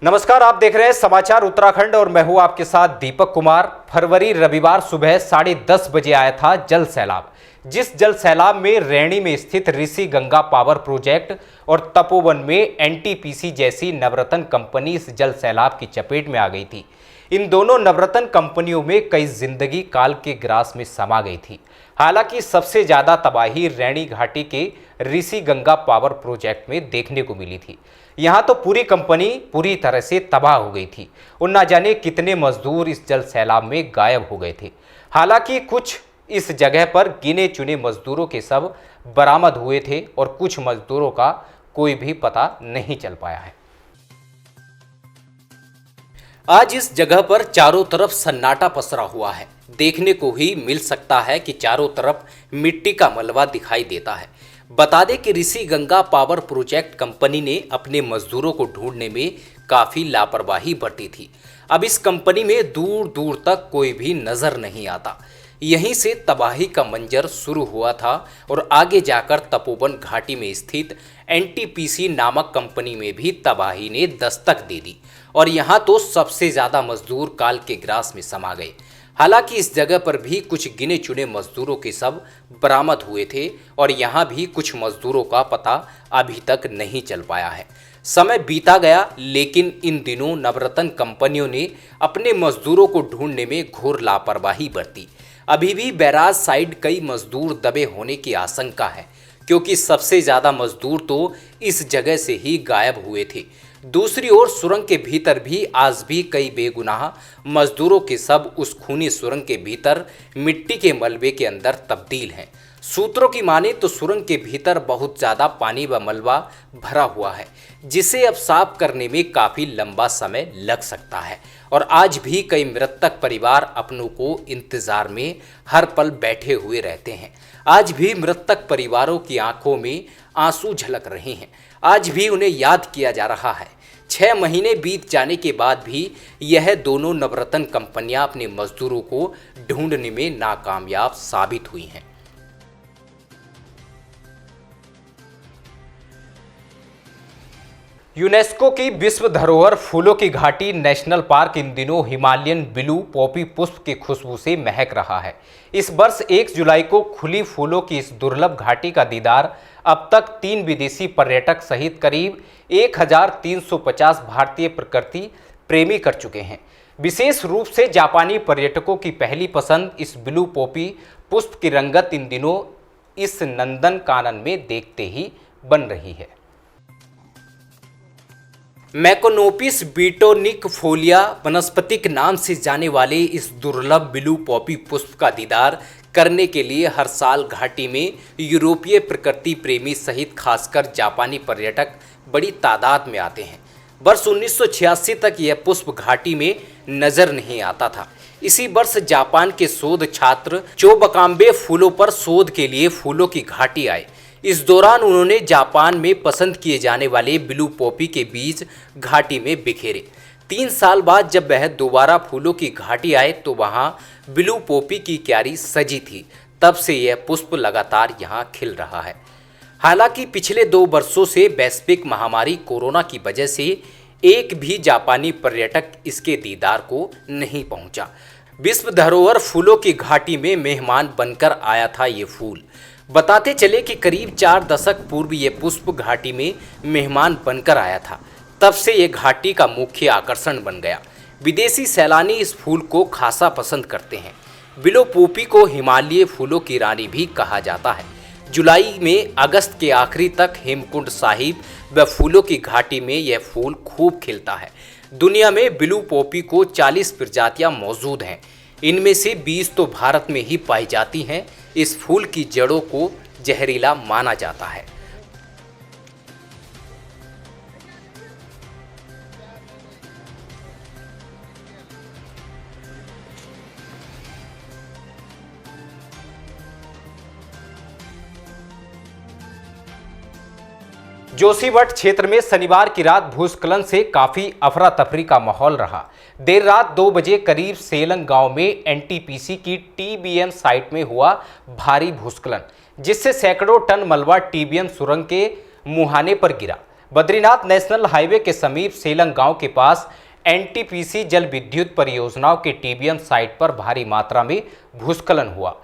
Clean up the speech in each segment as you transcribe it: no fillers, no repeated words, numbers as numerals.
नमस्कार, आप देख रहे हैं समाचार उत्तराखंड और मैं हूं आपके साथ दीपक कुमार। फरवरी रविवार सुबह 10:30 बजे आया था जल सैलाब। जिस जल सैलाब में रैणी में स्थित ऋषि गंगा पावर प्रोजेक्ट और तपोवन में एनटीपीसी जैसी नवरत्न कंपनी इस जल सैलाब की चपेट में आ गई थी। इन दोनों नवरत्न कंपनियों में कई जिंदगी काल के ग्रास में समा गई थी। हालांकि सबसे ज्यादा तबाही रैणी घाटी के ऋषि गंगा पावर प्रोजेक्ट में देखने को मिली थी। यहाँ तो पूरी कंपनी पूरी तरह से तबाह हो गई थी और ना जाने कितने मजदूर इस जल सैलाब में गायब हो गए थे। हालांकि कुछ इस जगह पर गिने चुने मजदूरों के शव बरामद हुए थे और कुछ मजदूरों का कोई भी पता नहीं चल पाया है। आज इस जगह पर चारों तरफ सन्नाटा पसरा हुआ है। देखने को ही मिल सकता है कि चारों तरफ मिट्टी का मलबा दिखाई देता है। बता दें कि Rishi Ganga power project company ने अपने मजदूरों को ढूंढने में काफ़ी लापरवाही बरती थी। अब इस कंपनी में दूर दूर तक कोई भी नज़र नहीं आता। यहीं से तबाही का मंजर शुरू हुआ था और आगे जाकर तपोवन घाटी में स्थित एनटीपीसी नामक कंपनी में भी तबाही ने दस्तक दे दी और यहाँ तो सबसे ज़्यादा मजदूर काल के ग्रास में समा गए। हालांकि इस जगह पर भी कुछ गिने चुने मजदूरों के शव बरामद हुए थे और यहाँ भी कुछ मजदूरों का पता अभी तक नहीं चल पाया है। समय बीता गया, लेकिन इन दिनों नवरत्न कंपनियों ने अपने मजदूरों को ढूंढने में घोर लापरवाही बरती। अभी भी बैराज साइड कई मजदूर दबे होने की आशंका है, क्योंकि सबसे ज़्यादा मजदूर तो इस जगह से ही गायब हुए थे। दूसरी ओर सुरंग के भीतर भी आज भी कई बेगुनाह मजदूरों के शव उस खूनी सुरंग के भीतर मिट्टी के मलबे के अंदर तब्दील हैं। सूत्रों की माने तो सुरंग के भीतर बहुत ज़्यादा पानी व मलबा भरा हुआ है, जिसे अब साफ करने में काफ़ी लंबा समय लग सकता है और आज भी कई मृतक परिवार अपनों को इंतज़ार में हर पल बैठे हुए रहते हैं। आज भी मृतक परिवारों की आंखों में आंसू झलक रहे हैं। आज भी उन्हें याद किया जा रहा है। 6 महीने बीत जाने के बाद भी यह दोनों नवरत्न कंपनियां अपने मजदूरों को ढूंढने में नाकामयाब साबित हुई हैं। यूनेस्को की विश्व धरोहर फूलों की घाटी नेशनल पार्क इन दिनों हिमालयन ब्लू पॉपी पुष्प की खुशबू से महक रहा है। इस वर्ष 1 जुलाई को खुली फूलों की इस दुर्लभ घाटी का दीदार अब तक 3 विदेशी पर्यटक सहित करीब 1350 भारतीय प्रकृति प्रेमी कर चुके हैं। विशेष रूप से जापानी पर्यटकों की पहली पसंद इस ब्लू पॉपी पुष्प की रंगत इन दिनों इस नंदन कानन में देखते ही बन रही है। मैकोनोपिस बीटोनिकफोलिया वनस्पतिक नाम से जाने वाले इस दुर्लभ ब्लू पॉपी पुष्प का दीदार करने के लिए हर साल घाटी में यूरोपीय प्रकृति प्रेमी सहित खासकर जापानी पर्यटक बड़ी तादाद में आते हैं। वर्ष 1986 तक यह पुष्प घाटी में नजर नहीं आता था। इसी वर्ष जापान के शोध छात्र चोबकाम्बे फूलों पर शोध के लिए फूलों की घाटी आए। इस दौरान उन्होंने जापान में पसंद किए जाने वाले ब्लू पॉपी के बीज घाटी में बिखेरे। 3 साल बाद जब वह दोबारा फूलों की घाटी आए तो वहां ब्लू पॉपी की क्यारी सजी थी। तब से यह पुष्प लगातार यहां खिल रहा है। हालांकि पिछले 2 वर्षों से वैश्विक महामारी कोरोना की वजह से एक भी जापानी पर्यटक इसके दीदार को नहीं पहुंचा। विश्व धरोहर फूलों की घाटी में मेहमान बनकर आया था ये फूल। बताते चले कि करीब 4 दशक पूर्व ये पुष्प घाटी में मेहमान बनकर आया था। तब से ये घाटी का मुख्य आकर्षण बन गया। विदेशी सैलानी इस फूल को खासा पसंद करते हैं। ब्लू पॉपी को हिमालयी फूलों की रानी भी कहा जाता है। जुलाई में अगस्त के आखिरी तक हेमकुंड साहिब व फूलों की घाटी में यह फूल खूब खिलता है। दुनिया में ब्लू पॉपी को 40 प्रजातियां मौजूद हैं। इनमें से 20 तो भारत में ही पाई जाती हैं। इस फूल की जड़ों को जहरीला माना जाता है। जोशीमठ क्षेत्र में शनिवार की रात भूस्खलन से काफी अफरा तफरी का माहौल रहा। देर रात 2 बजे करीब सेलंग गांव में एनटीपीसी की टीबीएम साइट में हुआ भारी भूस्खलन, जिससे सैकड़ों टन मलबा टीबीएम सुरंग के मुहाने पर गिरा। बद्रीनाथ नेशनल हाईवे के समीप सेलंग गांव के पास एनटीपीसी जल विद्युत परियोजनाओं के टीबीएम साइट पर भारी मात्रा में भूस्खलन हुआ।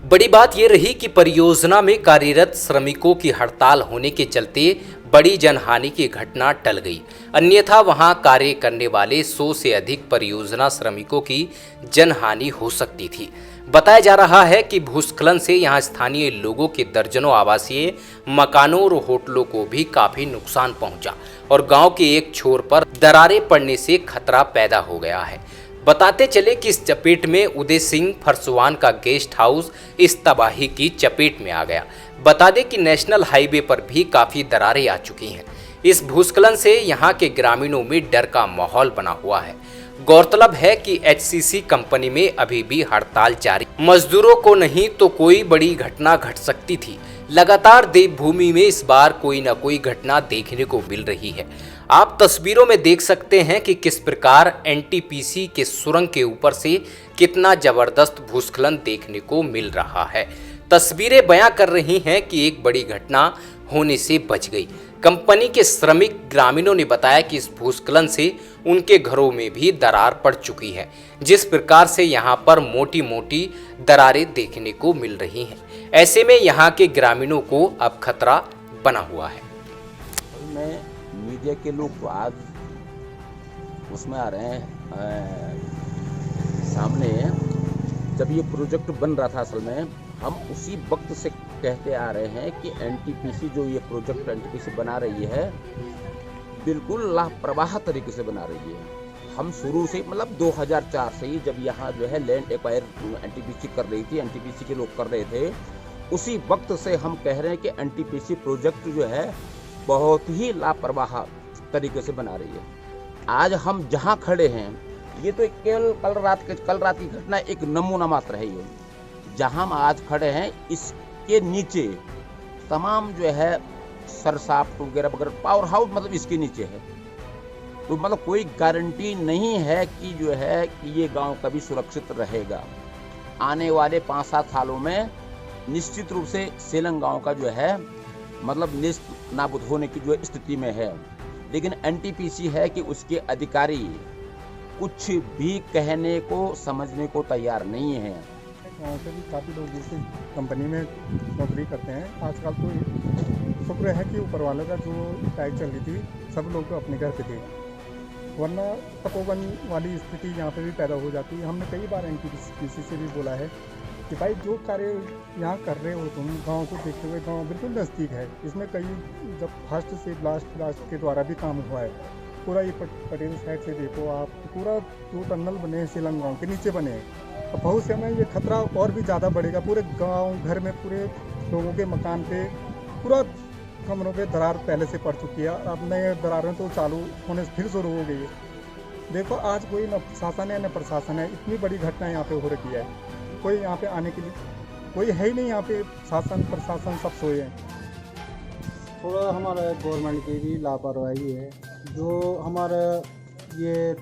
बड़ी बात यह रही कि परियोजना में कार्यरत श्रमिकों की हड़ताल होने के चलते बड़ी जनहानि की घटना टल गई, अन्यथा वहां कार्य करने वाले 100 से अधिक परियोजना श्रमिकों की जनहानि हो सकती थी। बताया जा रहा है कि भूस्खलन से यहां स्थानीय लोगों के दर्जनों आवासीय मकानों और होटलों को भी काफी नुकसान पहुंचा और गांव के एक छोर पर दरारें पड़ने से खतरा पैदा हो गया है। बताते चले कि इस चपेट में उदय सिंह फरसवान का गेस्ट हाउस इस तबाही की चपेट में आ गया। बता दें कि नेशनल हाईवे पर भी काफ़ी दरारें आ चुकी हैं। इस भूस्खलन से यहाँ के ग्रामीणों में डर का माहौल बना हुआ है। गौरतलब है कि एचसीसी कंपनी में अभी भी हड़ताल जारी, मजदूरों को नहीं तो कोई बड़ी घटना घट सकती थी। लगातार देवभूमि में इस बार कोई न कोई घटना देखने को मिल रही है। आप तस्वीरों में देख सकते हैं कि किस प्रकार एनटीपीसी के सुरंग के ऊपर से कितना जबरदस्त भूस्खलन देखने को मिल रहा है। तस्वीरें बयां कर रही हैं कि एक बड़ी घटना होने से बच गई। कंपनी के श्रमिक ग्रामीणों ने बताया कि इस भूस्खलन से उनके घरों में भी दरार पड़ चुकी है। जिस प्रकार से यहाँ पर मोटी मोटी दरारें देखने को मिल रही हैं, ऐसे में यहाँ के ग्रामीणों को अब खतरा बना हुआ है। मीडिया के लोग तो आज उसमें आ रहे हैं सामने। जब ये प्रोजेक्ट बन रहा था असल में हम उसी वक्त से कहते आ रहे हैं कि एनटीपीसी जो ये प्रोजेक्ट एनटीपीसी बना रही है बिल्कुल लापरवाह तरीके से बना रही है। हम शुरू से मतलब 2004 से ही जब यहाँ जो है लैंड एक्वायर एनटीपीसी कर रही थी, एनटीपीसी के लोग कर रहे थे, उसी वक्त से हम कह रहे हैं कि एनटीपीसी प्रोजेक्ट जो है बहुत ही लापरवाह तरीके से बना रही है। आज हम जहां खड़े हैं ये तो केवल कल रात की घटना एक नमूना मात्र है। ये जहां हम आज खड़े हैं इसके नीचे तमाम जो है सरसाप वगैरह वगैरह पावर हाउस मतलब इसके नीचे है। तो मतलब कोई गारंटी नहीं है कि जो है कि ये गांव कभी सुरक्षित रहेगा। आने वाले 5-7 सालों में निश्चित रूप से सेलंग गांव का जो है मतलब निस्त नाबूद होने की जो स्थिति में है। लेकिन एनटीपीसी है कि उसके अधिकारी कुछ भी कहने को समझने को तैयार नहीं है। वहाँ से भी काफ़ी लोग जिस कंपनी में नौकरी करते हैं आजकल तो शुक्र है कि ऊपर वाले का जो टाइप चल रही थी सब लोग तो अपने घर पे थे, वरना तपोवन वाली स्थिति यहाँ पे भी पैदा हो जाती है। हमने कई बार एनटीपीसी से भी बोला है कि भाई जो कार्य यहाँ कर रहे हो तुम गांव को देखते हुए, गांव बिल्कुल नज़दीक है, इसमें कई जब फर्स्ट से लास्ट के द्वारा भी काम हुआ है। पूरा ये पटेल साइड से देखो आप, पूरा जो टनल बने हैं सेलंग गांव के नीचे बने हैं। अब भविष्य में ये खतरा और भी ज़्यादा बढ़ेगा। पूरे गांव घर में पूरे लोगों के मकान पे पूरा कमरों पे दरार पहले से पड़ चुकी है। अब नए दरारें तो चालू होने फिर शुरू हो गई है। देखो आज कोई न शासन है न प्रशासन है, इतनी बड़ी घटना यहाँ पे हो रखी है, कोई यहाँ पे आने के लिए कोई है ही नहीं। यहाँ पे शासन प्रशासन सब सोए हैं। थोड़ा हमारा गवर्नमेंट की भी लापरवाही है जो हमारा ये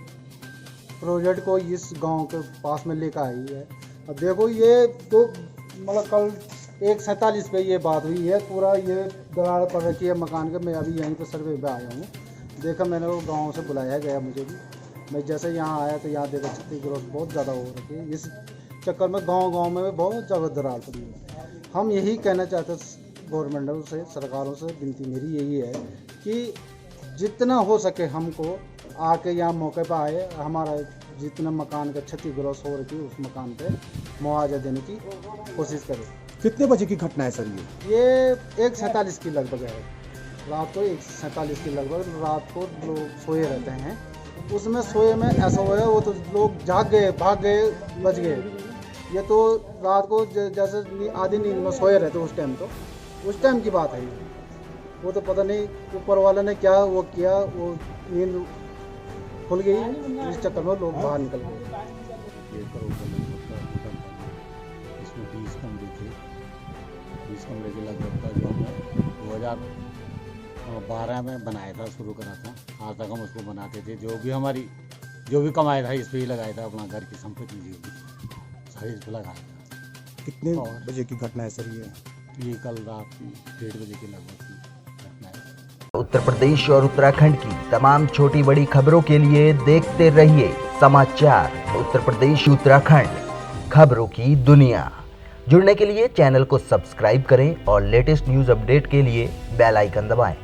प्रोजेक्ट को इस गांव के पास में लेकर आई है। अब देखो ये तो मतलब कल 1:47 पे ये बात हुई है, पूरा ये दरार पड़ रखी है मकान के। मैं अभी यहीं पे सर्वे पे आया हूँ, देखा मैंने वो गाँव से बुलाया गया मुझे भी। मैं जैसे यहाँ आया तो यहाँ देखा क्षतिग्रस्त बहुत ज़्यादा हो रखी है। इस चक्कर में गांव में बहुत ज़्यादा दरार पड़ी है। हम यही कहना चाहते हैं गवर्नमेंटों से, सरकारों से, विनती मेरी यही है कि जितना हो सके हमको आके यहाँ मौके पर आए, हमारा जितना मकान का क्षतिग्रस्त हो रही उस मकान पे मुआवजा देने की कोशिश करें। कितने बजे की घटना है सर ये 1:47 की लगभग है, रात को 1:47 की लगभग। रात को लोग सोए रहते हैं, उसमें सोए में ऐसा हुआ है वो तो लोग जाग गए, भाग गए, बच गए। ये तो रात को जैसे आधी नींद में सोए रहते उस टाइम, तो उस टाइम की बात है। वो तो पता नहीं ऊपर वाले ने क्या वो किया, वो नींद खुल गई, इस चक्कर में लोग बाहर निकल गए। इसमें 20 कमरे थे, 20 कमरे के लगभग का जो हमने 2012 में बनाया था, शुरू करा था। आज तक हम उसको बनाते थे। जो भी कमाया था इस पर ही लगाया था, अपना घर की संपत्ति जो भी सारी इस पर लगाया था। कितने बजे की घटना है सर ये कल रात 1:30 बजे के लगभग की घटना है। उत्तर प्रदेश और उत्तराखंड की तमाम छोटी बड़ी खबरों के लिए देखते रहिए समाचार उत्तर प्रदेश उत्तराखंड, खबरों की दुनिया। जुड़ने के लिए चैनल को सब्सक्राइब करें और लेटेस्ट न्यूज़ अपडेट के लिए बेल आइकन दबाएं।